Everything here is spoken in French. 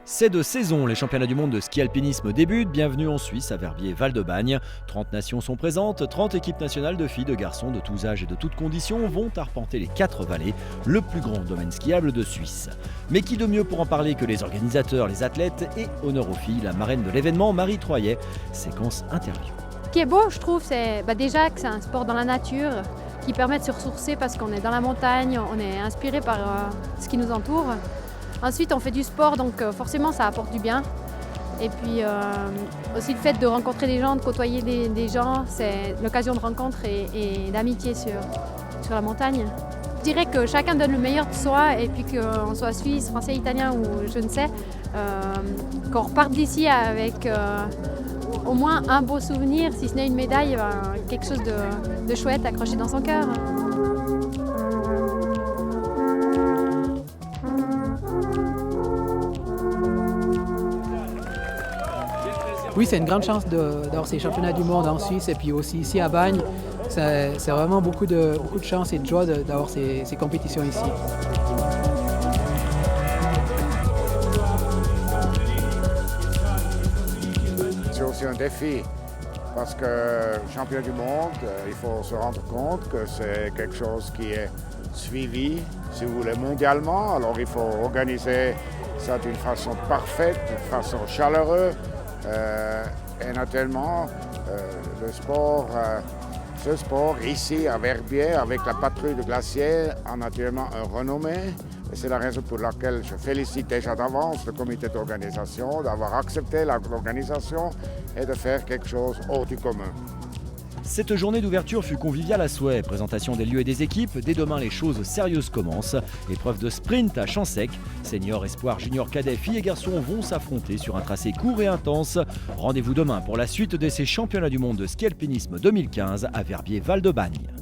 C'est de saison, les championnats du monde de ski alpinisme débutent. Bienvenue en Suisse, à Verbier-Val-de-Bagne. 30 nations sont présentes, 30 équipes nationales de filles, de garçons de tous âges et de toutes conditions vont arpenter les 4 vallées, le plus grand domaine skiable de Suisse. Mais qui de mieux pour en parler que les organisateurs, les athlètes et honneur aux filles, la marraine de l'événement, Marie Troyet. Séquence interview. Ce qui est beau, je trouve, c'est déjà que c'est un sport dans la nature qui permet de se ressourcer parce qu'on est dans la montagne, on est inspiré par ce qui nous entoure. Ensuite, on fait du sport, donc forcément, ça apporte du bien. Et puis aussi le fait de rencontrer des gens, de côtoyer des gens, c'est l'occasion de rencontre et d'amitié sur la montagne. Je dirais que chacun donne le meilleur de soi et puis qu'on soit suisse, français, italien ou je ne sais, qu'on reparte d'ici avec au moins un beau souvenir, si ce n'est une médaille, quelque chose de chouette accroché dans son cœur. Oui, c'est une grande chance d'avoir ces championnats du monde en Suisse et puis aussi ici à Bagne. C'est vraiment beaucoup de chance et de joie d'avoir ces compétitions ici. C'est aussi un défi parce que championnat du monde, il faut se rendre compte que c'est quelque chose qui est suivi, si vous voulez, mondialement. Alors il faut organiser ça d'une façon parfaite, d'une façon chaleureuse. Et naturellement, ce sport ici à Verbier, avec la patrouille de glaciers, a naturellement un renommée. Et c'est la raison pour laquelle je félicite déjà d'avance le comité d'organisation d'avoir accepté l'organisation et de faire quelque chose hors du commun. Cette journée d'ouverture fut conviviale à souhait. Présentation des lieux et des équipes. Dès demain, les choses sérieuses commencent. Épreuve de sprint à Champ-Sec. Seniors, espoirs, juniors, cadets, filles et garçons vont s'affronter sur un tracé court et intense. Rendez-vous demain pour la suite de ces championnats du monde de ski alpinisme 2015 à Verbier-Val-de-Bagne.